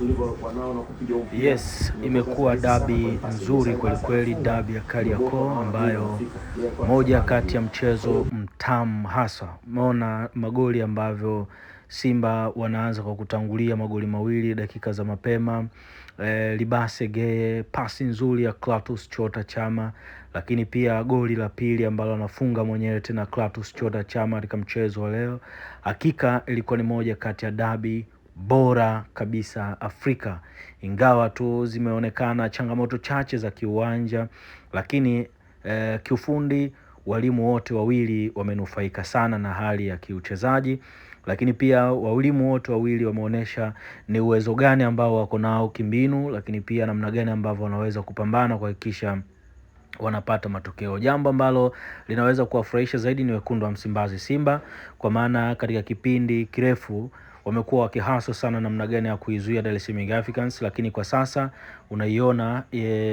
tulivyokuwa nao na kupiga mpira. Yes, imekuwa dabi nzuri kweli kweli, dabi ya Kariakoo ambayo moja kati ya mchezo mtamu hasa. Umeona magoli ambavyo Simba wanaanza kwa kutangulia magoli mawili dakika za mapema. Libase Geye, pasi nzuri ya Clatous Chota Chama, lakini pia goli la pili ambalo anafunga mwenyewe tena Clatous Chota Chama katika mchezo wa leo. Hakika ilikuwa ni moja kati ya dabi bora kabisa Afrika, ingawa tu zimeonekana changamoto chache za kiuwanja, lakini kiufundi walimu wote wawili wamenufaika sana na hali ya kiuchezaji, lakini pia walimu wote wawili wameonyesha ni uwezo gani ambao wako nao kimbinu, lakini pia namna gani ambavyo wanaweza kupambana kuhakikisha wanapata matokeo. Jambo ambalo linaweza kuwafurahisha zaidi ni wekundu wa Msimbazi Simba, kwa maana katika kipindi kirefu wamekuwa wakihaswa sana namna gani ya kuizuia Dar es Salaam Young Africans, lakini kwa sasa unaiona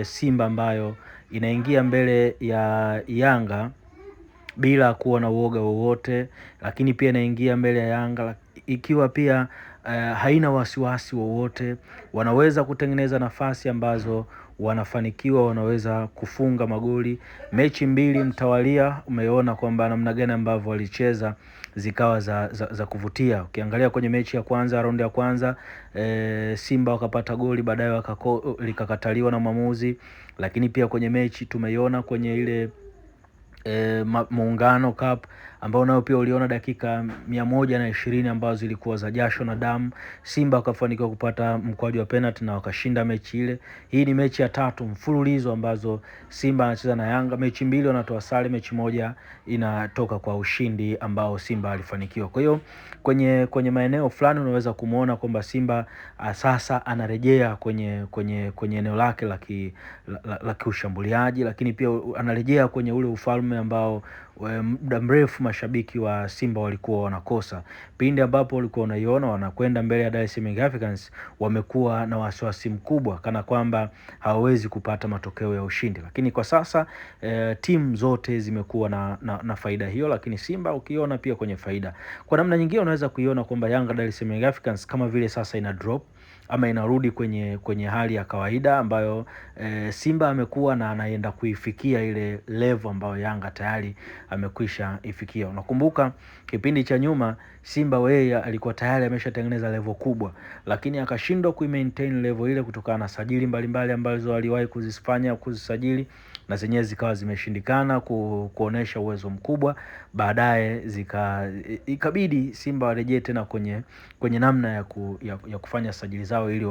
Simba ambayo inaingia mbele ya Yanga bila kuwa na uoga wowote, lakini pia inaingia mbele ya Yanga ikiwa pia haina wasiwasi wowote. Wanaweza kutengeneza nafasi ambazo wanafanikiwa, wanaweza kufunga magoli. Mechi mbili mtawalia umeona kwamba namna gani ambavyo walicheza zikawa za kuvutia. Ukiangalia kwenye mechi ya kwanza, raundi ya kwanza, Simba wakapata goli baadaye likakataliwa na mwamuzi, lakini pia kwenye mechi tumeiona kwenye ile Muungano Cup ambao nao pia uliona dakika 120 ambazo zilikuwa za jasho na damu. Simba wakafanikiwa kupata mkwaju wa penalty na wakashinda mechi ile. Hii ni mechi ya 3 mfululizo ambazo Simba anacheza na Yanga. Mechi mbili wanatoa sare, mechi moja inatoka kwa ushindi ambao Simba alifanikiwa. Kwa hiyo kwenye maeneo fulani unaweza kumuona kwamba Simba sasa anarejea kwenye eneo lake la kiushambuliaji, lakini pia anarejea kwenye ule ufalme ambao muda mrefu mashabiki wa Simba walikuwa wanakosa. Pindi ambapo walikuwa wanaiona wanakwenda mbele ya Dar es Salaam Young Africans, wamekuwa na wasiwasi mkubwa kana kwamba hawawezi kupata matokeo ya ushindi. Lakini kwa sasa timu zote zimekuwa na faida hiyo, lakini Simba ukiona pia kwenye faida. Kwa namna nyingine unaweza kuiona kwamba Yanga Dar es Salaam Young Africans kama vile sasa ina drop ama inarudi kwenye hali ya kawaida ambayo Simba amekuwa na anaenda kuifikia ile level ambayo Yanga tayari amekwisha ifikia. Unakumbuka kipindi cha nyuma Simba yeye alikuwa tayari ameshatengeneza level kubwa, lakini akashindwa kuimaintain level ile kutokana na sajili mbalimbali ambazo aliwahi kuzisajili na zenyewe zikawa zimeshindikana kuonesha uwezo mkubwa. Baadaye ikabidi Simba warejee tena kwenye namna ya kufanya sajili zao ili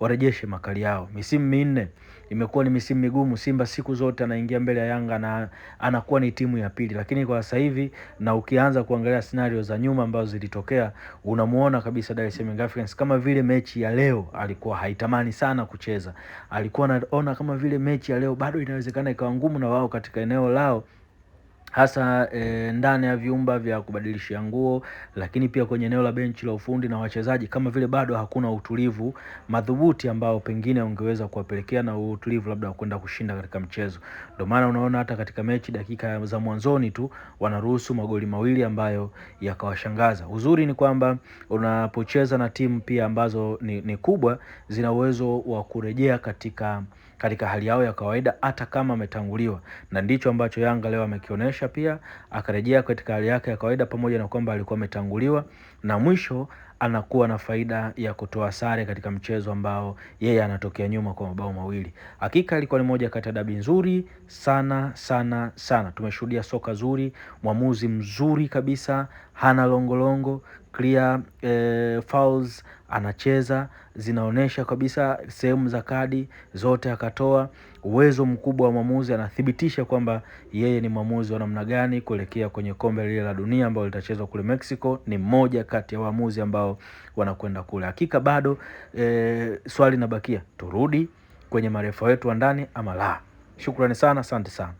warejeshe makali yao. Misimu minne imekuwa ni misimu migumu. Simba siku zote anaingia mbele ya Yanga na anakuwa ni timu ya pili, lakini kwa sasa hivi na ukianza kuangalia scenario za nyuma ambazo zilitokea, unamuona kabisa Dar es Salaam Young Africans kama vile mechi ya leo alikuwa haitamani sana kucheza. Alikuwa anaona kama vile mechi ya leo bado inawezekana ikawa ngumu na wao katika eneo lao, hasa ndani ya vyumba vya kubadilishia nguo, lakini pia kwenye eneo la benchi la ufundi na wachezaji, kama vile bado hakuna utulivu madhubuti ambao pengine ungeweza kuwapelekea na utulivu labda kwenda kushinda katika mchezo. Ndio maana unaona hata katika mechi dakika za mwanzoni tu wanaruhusu magoli mawili ambayo yakawashangaza. Uzuri ni kwamba unapocheza na timu pia ambazo ni kubwa, zina uwezo wa kurejea katika hali yao ya kawaida hata kama ametanguliwa, na ndicho ambacho Yanga leo amekionyesha. Pia akarejea katika hali yake ya kawaida pamoja na kwamba alikuwa ametanguliwa, na mwisho anakuwa na faida ya kutoa sare katika mchezo ambao yeye anatokea nyuma kwa mabao mawili. Hakika ilikuwa ni moja kati ya dabi nzuri sana sana sana. Tumeshuhudia soka zuri, mwamuzi mzuri kabisa, hana longolongo, clear fouls anacheza, zinaonesha kabisa sehemu za kadi zote akatoa. Uwezo mkubwa wa mwamuzi, anathibitisha kwamba yeye ni mwamuzi wa namna gani kuelekea kwenye kombe lile la dunia ambalo litachezwa kule Mexico. Ni mmoja kati ya waamuzi ambao wanakwenda kule. Hakika bado swali linabakia, turudi kwenye marefa wetu wa ndani ama la. Shukrani sana, asante sana.